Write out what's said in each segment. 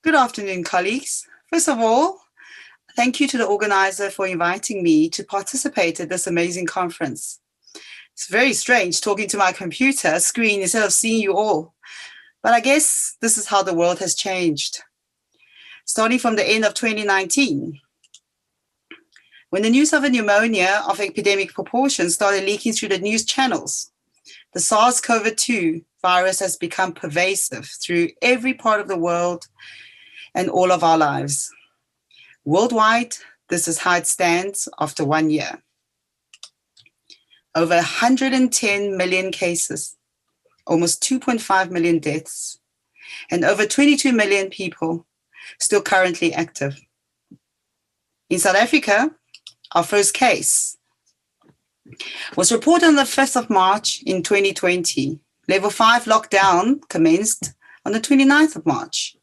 Good afternoon, colleagues. First of all, thank you to the organizer for inviting me to participate at this amazing conference. It's very strange talking to my computer screen instead of seeing you all, but I guess this is how the world has changed. Starting from the end of 2019, when the news of a pneumonia of epidemic proportions started leaking through the news channels, the SARS-CoV-2 virus has become pervasive through every part of the world and all of our lives. Worldwide, this is how it stands after 1 year. Over 110 million cases, almost 2.5 million deaths, and over 22 million people still currently active. In South Africa, our first case was reported on the 5th of March in 2020. Level 5 lockdown commenced on the 29th of March.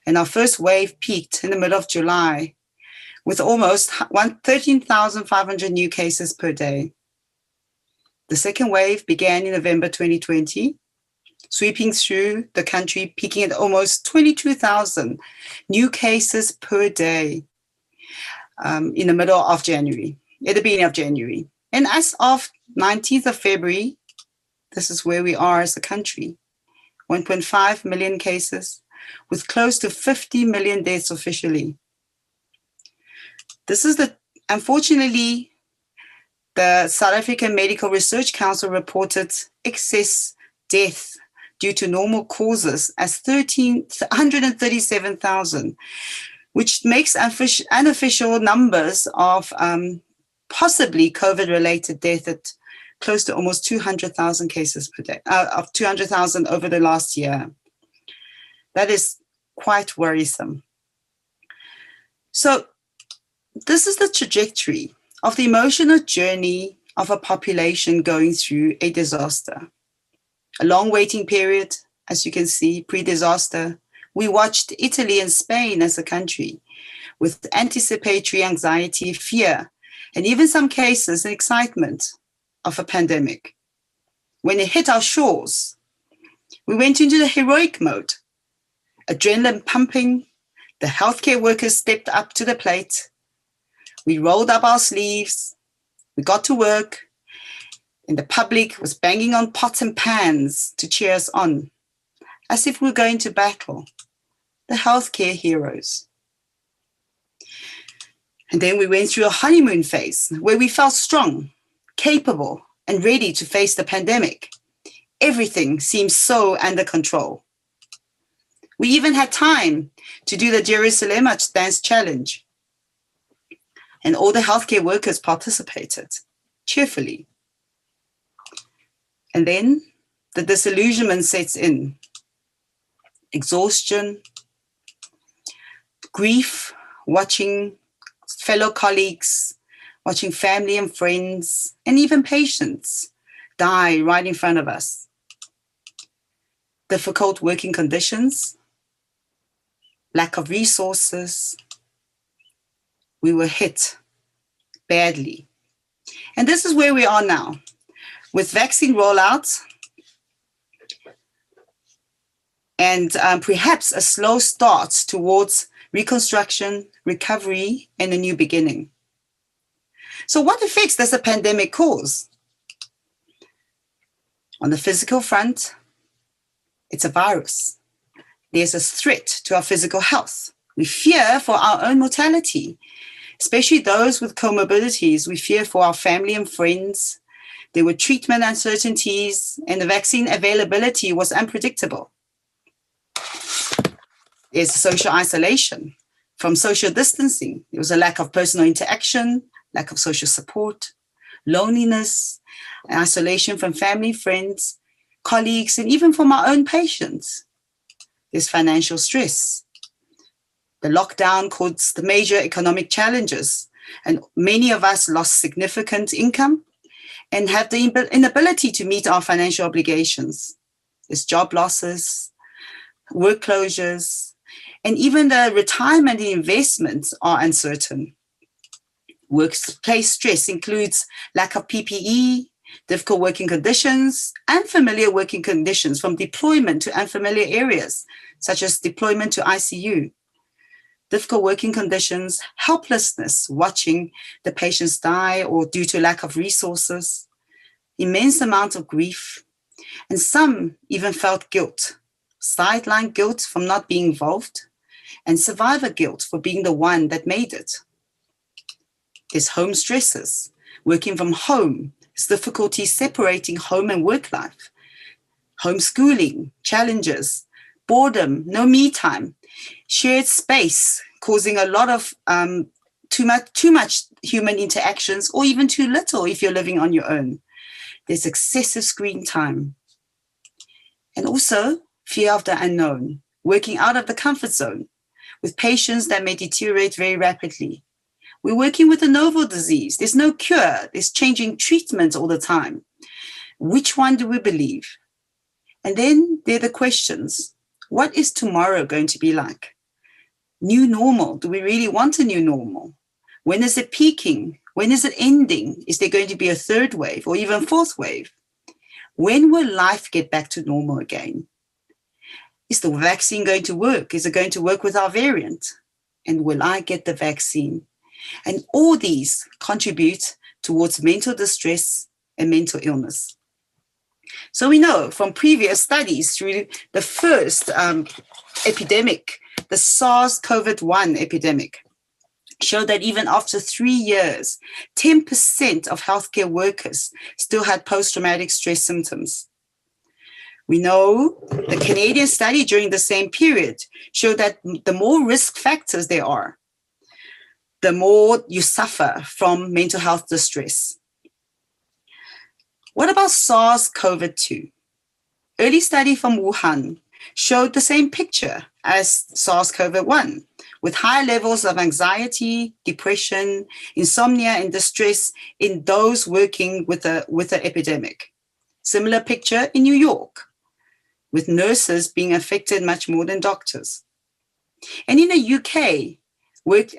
And our first wave peaked in the middle of July with almost 13,500 new cases per day. The second wave began in November 2020, sweeping through the country, peaking at almost 22,000 new cases per day in the middle of January, at the beginning of January. And as of 19th of February, this is where we are as a country, 1.5 million cases, with close to 50 million deaths officially. This is unfortunately, the South African Medical Research Council reported excess death due to normal causes as 137,000, which makes unofficial numbers of possibly COVID-related death at close to almost 200,000 cases per day, of 200,000 over the last year. That is quite worrisome. So this is the trajectory of the emotional journey of a population going through a disaster. A long waiting period, as you can see, pre-disaster. We watched Italy and Spain as a country with anticipatory anxiety, fear, and even some cases excitement of a pandemic. When it hit our shores, we went into the heroic mode. Adrenaline pumping, the healthcare workers stepped up to the plate. We rolled up our sleeves, we got to work, and the public was banging on pots and pans to cheer us on, as if we were going to battle, the healthcare heroes. And then we went through a honeymoon phase where we felt strong, capable, and ready to face the pandemic. Everything seemed so under control. We even had time to do the Jerusalem Dance Challenge. And all the healthcare workers participated cheerfully. And then the disillusionment sets in. Exhaustion, grief, watching fellow colleagues, watching family and friends, and even patients die right in front of us. Difficult working conditions, lack of resources. We were hit badly. And this is where we are now. With vaccine rollouts and perhaps a slow start towards reconstruction, recovery, and a new beginning. So what effects does the pandemic cause? On the physical front, it's a virus. There's a threat to our physical health. We fear for our own mortality, especially those with comorbidities. We fear for our family and friends. There were treatment uncertainties, and the vaccine availability was unpredictable. There's social isolation from social distancing. There was a lack of personal interaction, lack of social support, loneliness, and isolation from family, friends, colleagues, and even from our own patients. There's financial stress. The lockdown caused the major economic challenges, and many of us lost significant income and have the inability to meet our financial obligations. There's job losses, work closures, and even the retirement and investments are uncertain. Workplace stress includes lack of PPE, difficult working conditions, unfamiliar working conditions, from deployment to unfamiliar areas, such as deployment to ICU. Difficult working conditions, helplessness, watching the patients die or due to lack of resources, immense amount of grief, and some even felt guilt, sideline guilt from not being involved, and survivor guilt for being the one that made it. There's home stresses, working from home, there's difficulty separating home and work life, homeschooling, challenges, boredom, no me time, shared space, causing a lot of too much human interactions, or even too little if you're living on your own. There's excessive screen time. And also fear of the unknown, working out of the comfort zone with patients that may deteriorate very rapidly. We're working with a novel disease. There's no cure. There's changing treatments all the time. Which one do we believe? And then there are the questions. What is tomorrow going to be like? New normal. Do we really want a new normal? When is it peaking? When is it ending? Is there going to be a third wave or even fourth wave? When will life get back to normal again? Is the vaccine going to work? Is it going to work with our variant? And will I get the vaccine? And all these contribute towards mental distress and mental illness. So we know from previous studies through the first epidemic, the SARS-CoV-1 epidemic, showed that even after 3 years, 10% of healthcare workers still had post-traumatic stress symptoms. We know the Canadian study during the same period showed that the more risk factors there are, the more you suffer from mental health distress. What about SARS-CoV-2? Early study from Wuhan showed the same picture as SARS-CoV-1, with high levels of anxiety, depression, insomnia, and distress in those working with the epidemic. Similar picture in New York, with nurses being affected much more than doctors. And in the UK, worked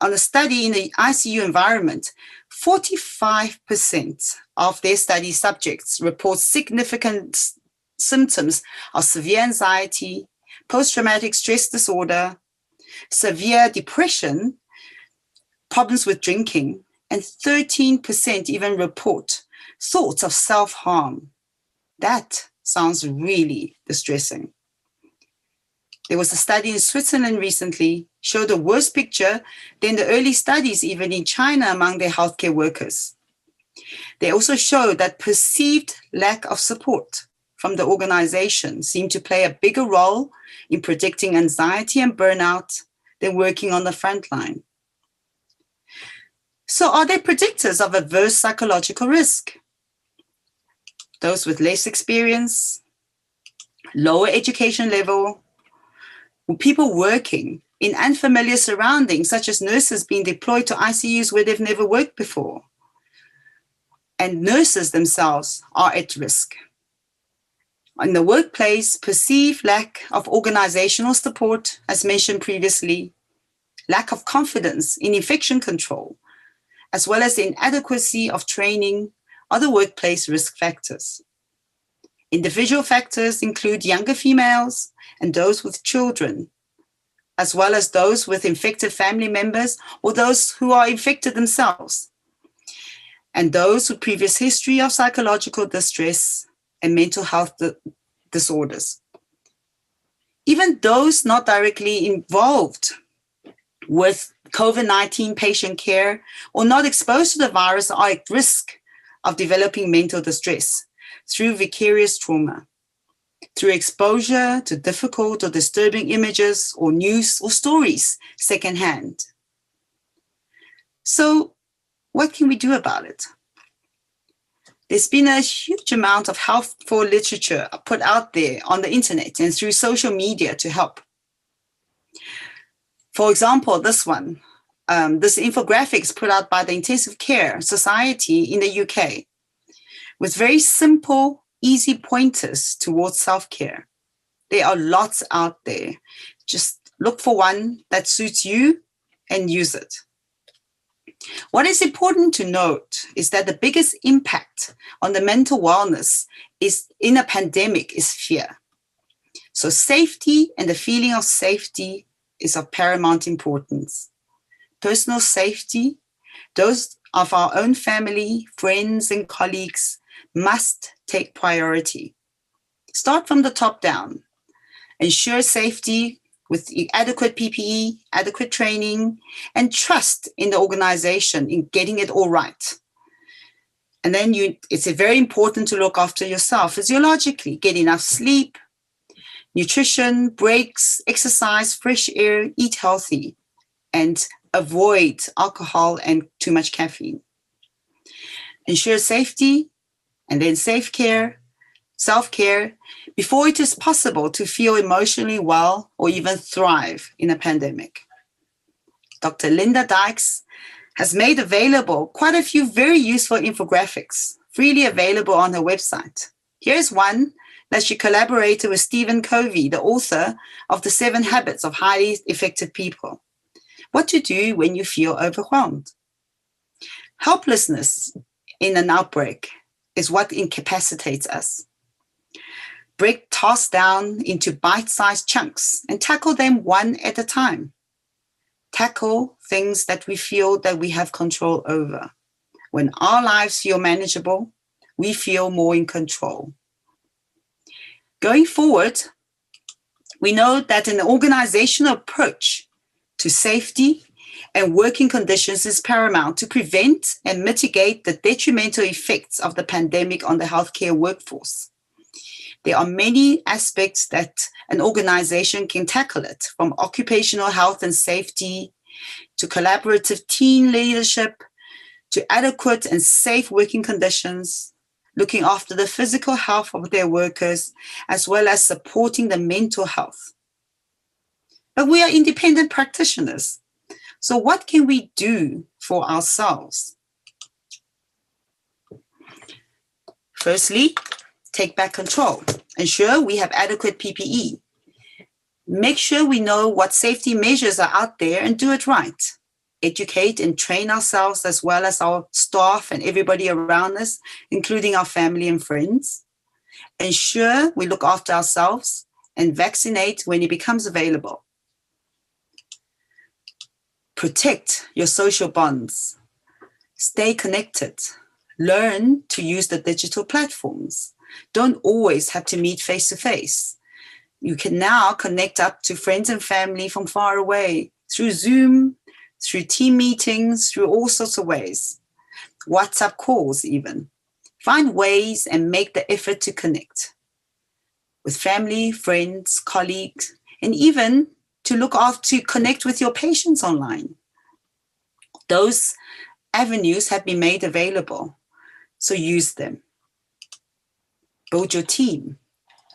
on a study in the ICU environment, 45% of their study subjects report significant symptoms of severe anxiety, post-traumatic stress disorder, severe depression, problems with drinking, and 13% even report thoughts of self-harm. That sounds really distressing. There was a study in Switzerland recently, showed a worse picture than the early studies even in China among their healthcare workers. They also showed that perceived lack of support from the organization seemed to play a bigger role in predicting anxiety and burnout than working on the front line. So are they predictors of adverse psychological risk? Those with less experience, lower education level, people working in unfamiliar surroundings, such as nurses being deployed to ICUs where they've never worked before. And nurses themselves are at risk. In the workplace, perceived lack of organizational support, as mentioned previously, lack of confidence in infection control, as well as the inadequacy of training, are the workplace risk factors. Individual factors include younger females and those with children, as well as those with infected family members or those who are infected themselves, and those with previous history of psychological distress and mental health disorders. Even those not directly involved with COVID-19 patient care or not exposed to the virus are at risk of developing mental distress through vicarious trauma, through exposure to difficult or disturbing images or news or stories secondhand. So what can we do about it? There's been a huge amount of helpful literature put out there on the internet and through social media to help. For example, this one, this infographics put out by the Intensive Care Society in the UK with very simple, easy pointers towards self-care. There are lots out there. Just look for one that suits you and use it. What is important to note is that the biggest impact on the mental wellness is in a pandemic is fear. So safety and the feeling of safety is of paramount importance. Personal safety, those of our own family, friends, and colleagues must take priority. Start from the top down. Ensure safety with adequate PPE, adequate training, and trust in the organization in getting it all right. And then it's very important to look after yourself physiologically, get enough sleep, nutrition, breaks, exercise, fresh air, eat healthy, and avoid alcohol and too much caffeine. Ensure safety, and then self-care, before it is possible to feel emotionally well or even thrive in a pandemic. Dr. Linda Dykes has made available quite a few very useful infographics, freely available on her website. Here's one that she collaborated with Stephen Covey, the author of The 7 Habits of Highly Effective People. What to do when you feel overwhelmed. Helplessness in an outbreak is what incapacitates us. Break tasks down into bite-sized chunks and tackle them one at a time. Tackle things that we feel that we have control over. When our lives feel manageable, we feel more in control. Going forward, we know that an organizational approach to safety and working conditions is paramount to prevent and mitigate the detrimental effects of the pandemic on the healthcare workforce. There are many aspects that an organization can tackle it, from occupational health and safety to collaborative team leadership to adequate and safe working conditions, looking after the physical health of their workers, as well as supporting the mental health. But we are independent practitioners. So what can we do for ourselves? Firstly, take back control. Ensure we have adequate PPE. Make sure we know what safety measures are out there and do it right. Educate and train ourselves as well as our staff and everybody around us, including our family and friends. Ensure we look after ourselves and vaccinate when it becomes available. Protect your social bonds. Stay connected. Learn to use the digital platforms. Don't always have to meet face to face. You can now connect up to friends and family from far away through Zoom, through team meetings, through all sorts of ways. WhatsApp calls even. Find ways and make the effort to connect with family, friends, colleagues, and even to connect with your patients online. Those avenues have been made available, so use them. Build your team.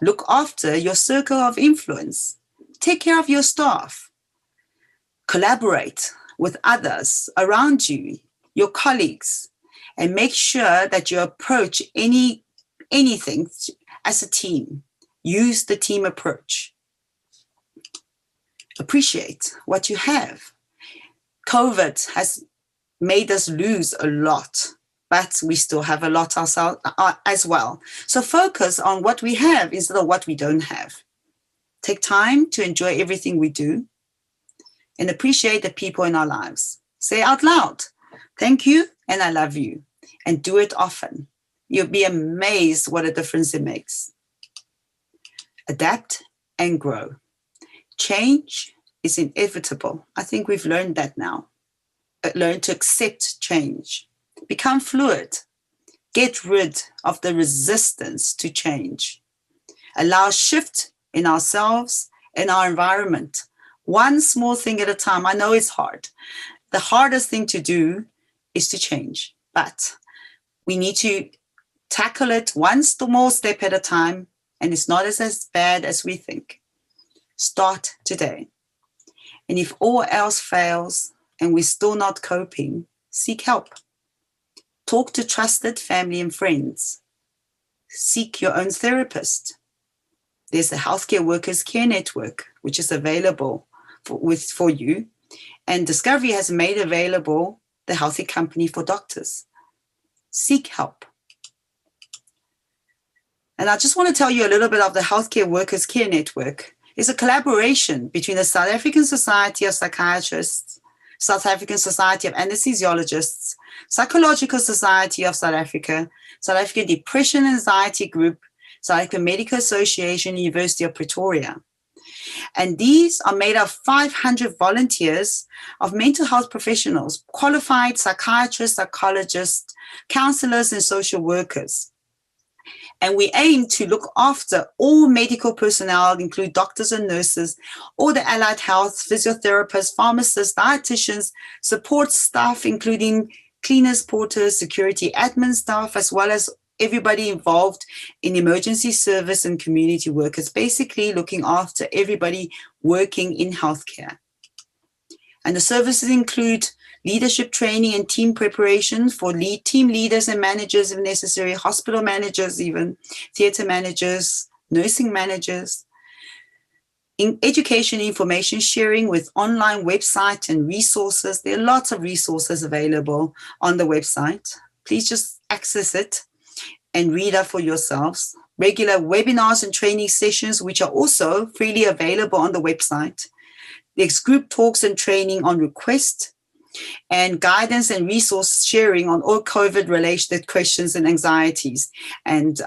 Look after your circle of influence. Take care of your staff. Collaborate with others around you, your colleagues, and make sure that you approach anything as a team. Use the team approach. Appreciate what you have. COVID has made us lose a lot, but we still have a lot ourselves as well. So focus on what we have instead of what we don't have. Take time to enjoy everything we do and appreciate the people in our lives. Say out loud, thank you and I love you, and do it often. You'll be amazed what a difference it makes. Adapt and grow. Change is inevitable. I think we've learned that now. Learn to accept change. Become fluid. Get rid of the resistance to change. Allow shift in ourselves and our environment. One small thing at a time. I know it's hard. The hardest thing to do is to change, but we need to tackle it one small step at a time, and it's not as bad as we think. Start today. And if all else fails and we're still not coping, seek help. Talk to trusted family and friends. Seek your own therapist. There's the Healthcare Workers Care Network, which is available for you. And Discovery has made available the healthy company for doctors. Seek help. And I just want to tell you a little bit of the Healthcare Workers Care Network. It's a collaboration between the South African Society of Psychiatrists, South African Society of Anesthesiologists, Psychological Society of South Africa, South African Depression and Anxiety Group, South African Medical Association, University of Pretoria. And these are made of 500 volunteers of mental health professionals, qualified psychiatrists, psychologists, counselors, and social workers. And we aim to look after all medical personnel, include doctors and nurses, all the allied health, physiotherapists, pharmacists, dietitians, support staff, including cleaners, porters, security admin staff, as well as everybody involved in emergency service and community workers, basically looking after everybody working in healthcare. And the services include leadership training and team preparation for team leaders and managers if necessary, hospital managers even, theatre managers, nursing managers, in education information sharing with online website and resources. There are lots of resources available on the website. Please just access it and read up for yourselves. Regular webinars and training sessions, which are also freely available on the website. There's group talks and training on request, and guidance and resource sharing on all COVID-related questions and anxieties. And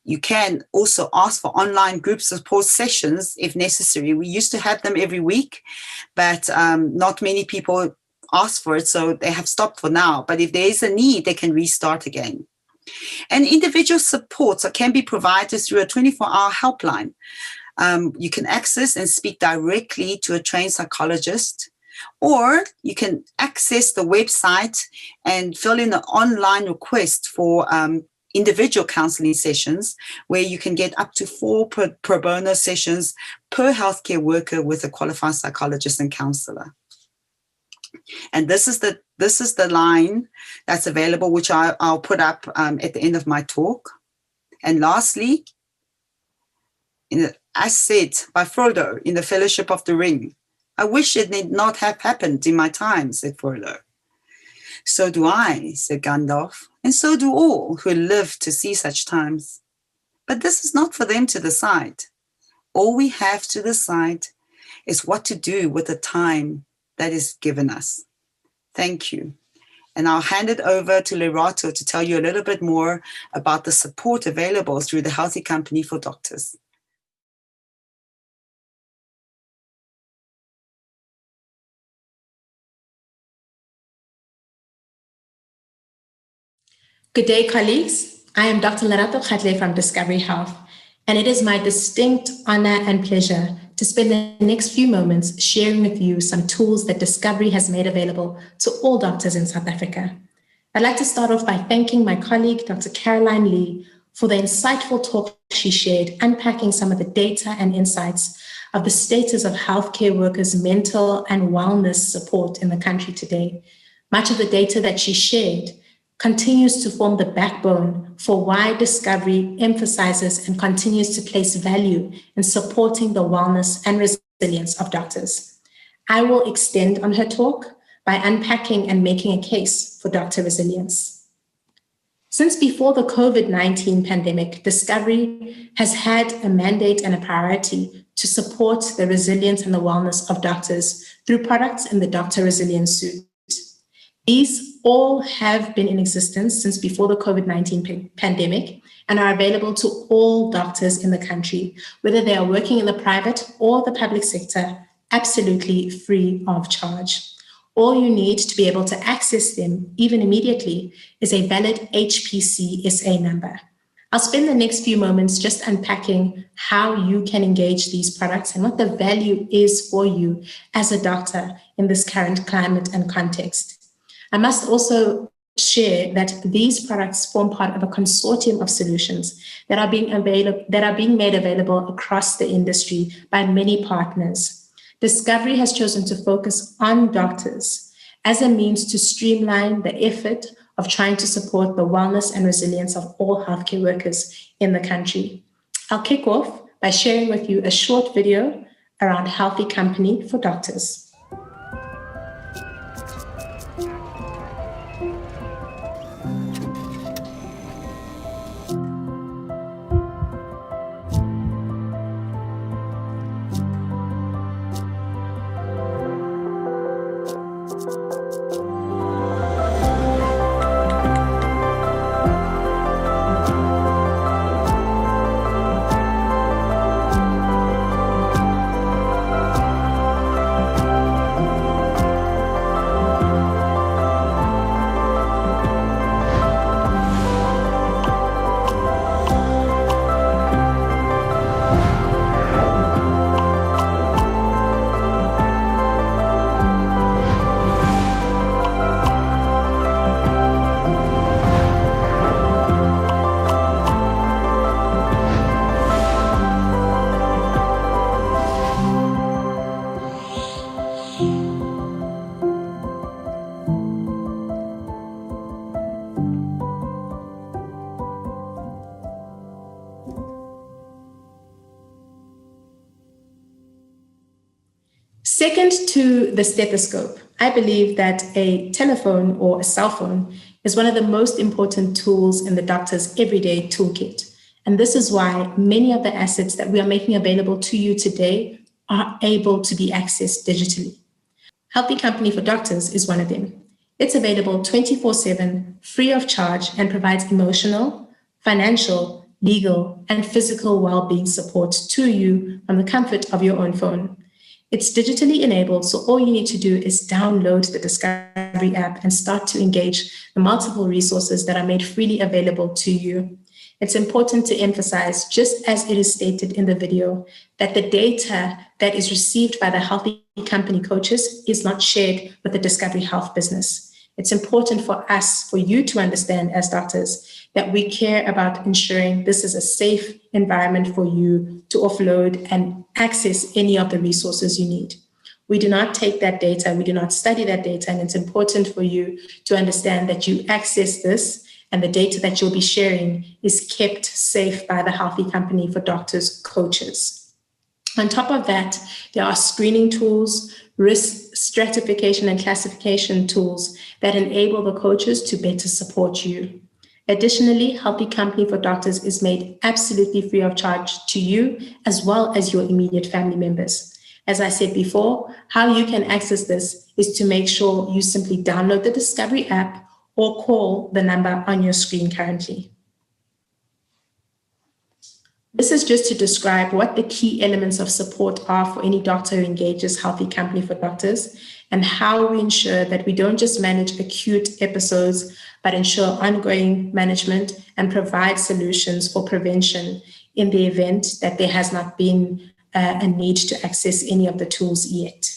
you can also ask for online group support sessions if necessary. We used to have them every week, but not many people asked for it, so they have stopped for now. But if there is a need, they can restart again. And individual supports can be provided through a 24-hour helpline. You can access and speak directly to a trained psychologist, or you can access the website and fill in an online request for individual counseling sessions, where you can get up to 4 pro bono sessions per healthcare worker with a qualified psychologist and counselor. And this is the line that's available, which I'll put up at the end of my talk. And lastly, as said by Frodo in the Fellowship of the Ring, I wish it did not have happened in my time, said Frodo. So do I, said Gandalf, and so do all who live to see such times. But this is not for them to decide. All we have to decide is what to do with the time that is given us. Thank you. And I'll hand it over to LERATO to tell you a little bit more about the support available through the Healthy Company for Doctors. Good day, colleagues. I am Dr. LERATO KHATLE from Discovery Health, and it is my distinct honor and pleasure to spend the next few moments sharing with you some tools that Discovery has made available to all doctors in South Africa. I'd like to start off by thanking my colleague, Dr. Caroline Lee, for the insightful talk she shared, unpacking some of the data and insights of the status of healthcare workers' mental and wellness support in the country today. Much of the data that she shared continues to form the backbone for why Discovery emphasizes and continues to place value in supporting the wellness and resilience of doctors. I will extend on her talk by unpacking and making a case for doctor resilience. Since before the COVID-19 pandemic, Discovery has had a mandate and a priority to support the resilience and the wellness of doctors through products in the Doctor Resilience Suite. These all have been in existence since before the COVID-19 pandemic and are available to all doctors in the country, whether they are working in the private or the public sector, absolutely free of charge. All you need to be able to access them, even immediately, is a valid HPC SA number. I'll spend the next few moments just unpacking how you can engage these products and what the value is for you as a doctor in this current climate and context. I must also share that these products form part of a consortium of solutions that are being made available across the industry by many partners. Discovery has chosen to focus on doctors as a means to streamline the effort of trying to support the wellness and resilience of all healthcare workers in the country. I'll kick off by sharing with you a short video around Healthy Company for Doctors. Second to the stethoscope, I believe that a telephone or a cell phone is one of the most important tools in the doctor's everyday toolkit. And this is why many of the assets that we are making available to you today are able to be accessed digitally. Healthy Company for Doctors is one of them. It's available 24/7, free of charge, and provides emotional, financial, legal, and physical well-being support to you from the comfort of your own phone. It's digitally enabled, so all you need to do is download the Discovery app and start to engage the multiple resources that are made freely available to you. It's important to emphasize, just as it is stated in the video, that the data that is received by the Healthy Company coaches is not shared with the Discovery Health business. It's important for us, for you to understand as doctors, that we care about ensuring this is a safe environment for you to offload and access any of the resources you need. We do not take that data, we do not study that data, and it's important for you to understand that you access this and the data that you'll be sharing is kept safe by the Healthy Company for Doctors coaches. On top of that, there are screening tools, risk stratification and classification tools that enable the coaches to better support you. Additionally, Healthy Company for Doctors is made absolutely free of charge to you as well as your immediate family members. As I said before, how you can access this is to make sure you simply download the Discovery app or call the number on your screen currently. This is just to describe what the key elements of support are for any doctor who engages Healthy Company for Doctors and how we ensure that we don't just manage acute episodes, but ensure ongoing management and provide solutions for prevention in the event that there has not been a need to access any of the tools yet.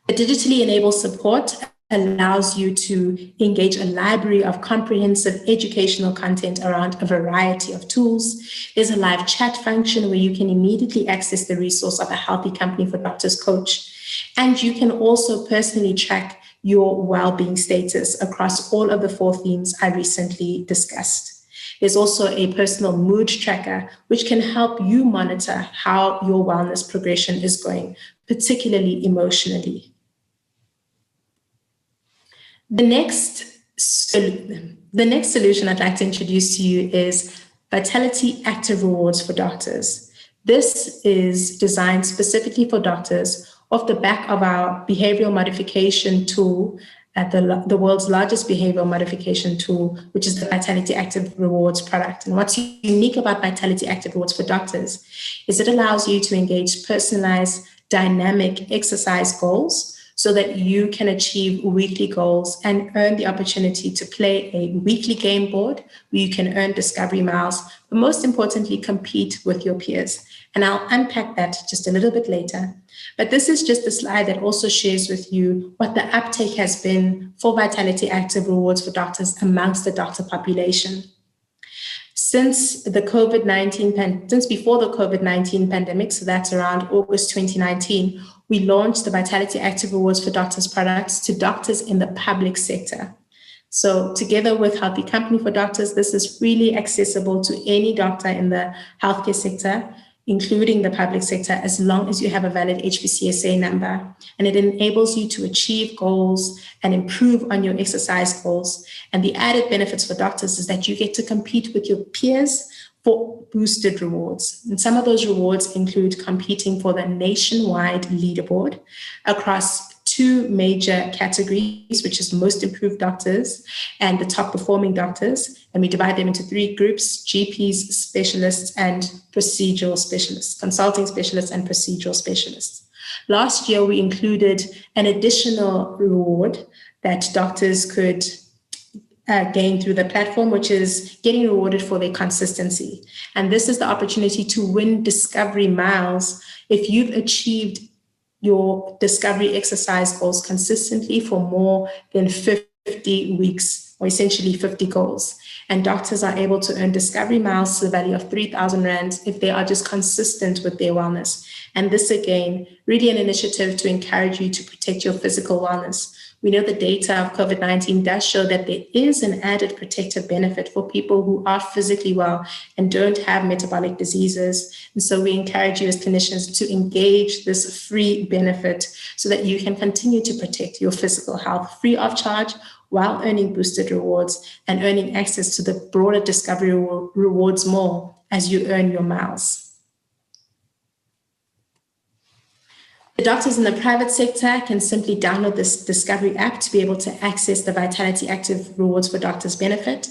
The digitally enabled support allows you to engage a library of comprehensive educational content around a variety of tools. There's a live chat function where you can immediately access the resource of a Healthy Company for Doctors coach. And you can also personally track your well-being status across all of the 4 themes I recently discussed. There's also a personal mood tracker, which can help you monitor how your wellness progression is going, particularly emotionally. The next solution I'd like to introduce to you is Vitality Active Rewards for Doctors. This is designed specifically for doctors off the back of our behavioral modification tool, the world's largest behavioral modification tool, which is the Vitality Active Rewards product. And what's unique about Vitality Active Rewards for Doctors is it allows you to engage personalized, dynamic exercise goals so that you can achieve weekly goals and earn the opportunity to play a weekly game board where you can earn Discovery miles, but most importantly, compete with your peers. And I'll unpack that just a little bit later. But this is just a slide that also shares with you what the uptake has been for Vitality Active Rewards for Doctors amongst the doctor population. Since before the COVID-19 pandemic, so that's around August 2019, we launched the Vitality Active Rewards for Doctors products to doctors in the public sector. So together with Healthy Company for Doctors, this is really accessible to any doctor in the healthcare sector, including the public sector, as long as you have a valid HPCSA number. And it enables you to achieve goals and improve on your exercise goals. And the added benefits for doctors is that you get to compete with your peers for boosted rewards. And some of those rewards include competing for the nationwide leaderboard across 2 major categories, which is most improved doctors and the top performing doctors. And we divide them into 3 groups: GPs, specialists, and procedural specialists, consulting specialists and procedural specialists. Last year, we included an additional reward that doctors could gain through the platform, which is getting rewarded for their consistency. And this is the opportunity to win Discovery miles if you've achieved your Discovery exercise goals consistently for more than 50 weeks, or essentially 50 goals. And doctors are able to earn Discovery miles to the value of 3,000 Rand if they are just consistent with their wellness. And this, again, really an initiative to encourage you to protect your physical wellness. We know the data of COVID-19 does show that there is an added protective benefit for people who are physically well and don't have metabolic diseases. And so we encourage you as clinicians to engage this free benefit so that you can continue to protect your physical health free of charge while earning boosted rewards and earning access to the broader Discovery rewards more as you earn your miles. The doctors in the private sector can simply download this Discovery app to be able to access the Vitality Active Rewards for Doctors benefit.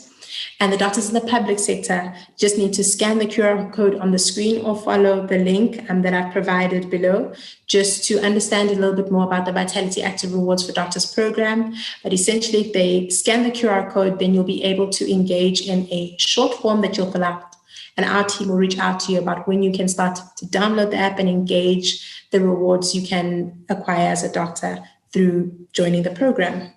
And the doctors in the public sector just need to scan the QR code on the screen or follow the link that I've provided below just to understand a little bit more about the Vitality Active Rewards for Doctors program. But essentially, if they scan the QR code, then you'll be able to engage in a short form that you'll fill out. And our team will reach out to you about when you can start to download the app and engage the rewards you can acquire as a doctor through joining the program.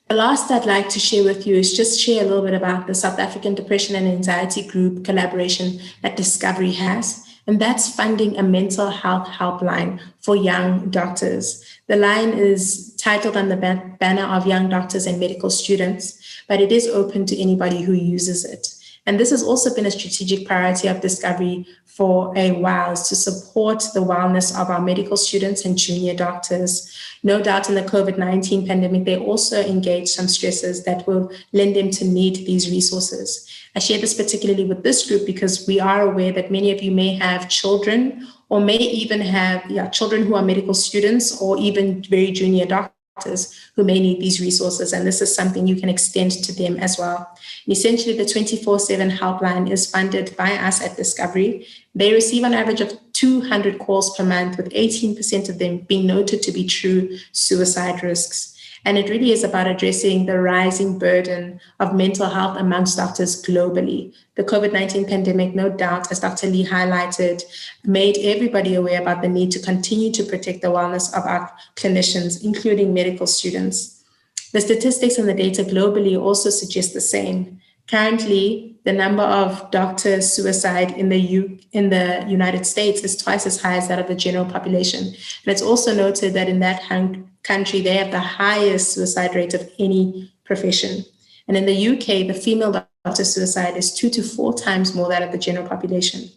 The last I'd like to share with you is just share a little bit about the South African Depression and Anxiety Group collaboration that Discovery has. And that's funding a mental health helpline for young doctors. The line is titled on the banner of young doctors and medical students, but it is open to anybody who uses it. And this has also been a strategic priority of Discovery for a while, is to support the wellness of our medical students and junior doctors. No doubt in the COVID-19 pandemic, they also engaged some stresses that will lend them to need these resources. I share this particularly with this group because we are aware that many of you may have children or may even have children who are medical students or even very junior doctors who may need these resources, and this is something you can extend to them as well. And essentially, the 24/7 helpline is funded by us at Discovery. They receive an average of 200 calls per month, with 18% of them being noted to be true suicide risks. And it really is about addressing the rising burden of mental health amongst doctors globally. The COVID-19 pandemic, no doubt, as Dr. Lee highlighted, made everybody aware about the need to continue to protect the wellness of our clinicians, including medical students. The statistics and the data globally also suggest the same. Currently, the number of doctors' suicide in the United States is twice as high as that of the general population. And it's also noted that in that country, they have the highest suicide rate of any profession. And in the UK, the female doctor suicide is 2 to 4 times more that of the general population.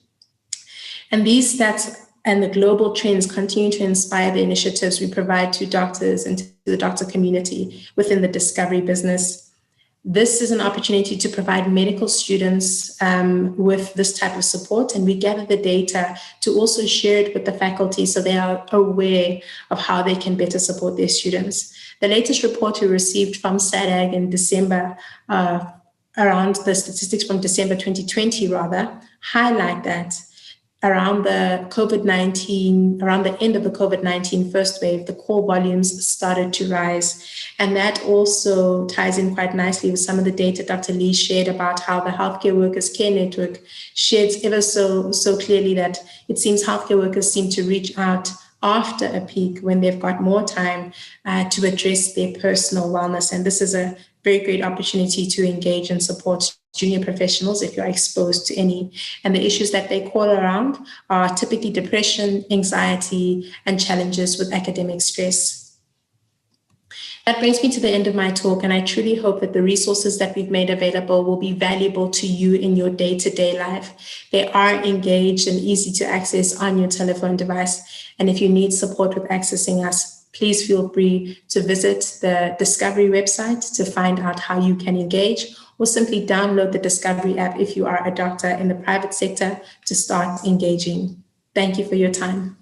And these stats and the global trends continue to inspire the initiatives we provide to doctors and to the doctor community within the Discovery business. This is an opportunity to provide medical students with this type of support, and we gather the data to also share it with the faculty so they are aware of how they can better support their students. The latest report we received from SADAG in December, around the statistics from December 2020 highlight that around the end of the COVID-19 first wave, the call volumes started to rise. And that also ties in quite nicely with some of the data Dr. Lee shared about how the Healthcare Workers Care Network sheds ever so clearly that it seems healthcare workers seem to reach out after a peak when they've got more time to address their personal wellness. And this is a very great opportunity to engage and support junior professionals if you're exposed to any. And the issues that they call around are typically depression, anxiety, and challenges with academic stress. That brings me to the end of my talk, and I truly hope that the resources that we've made available will be valuable to you in your day-to-day life. They are engaged and easy to access on your telephone device. And if you need support with accessing us, please feel free to visit the Discovery website to find out how you can engage, or simply download the Discovery app if you are a doctor in the private sector to start engaging. Thank you for your time.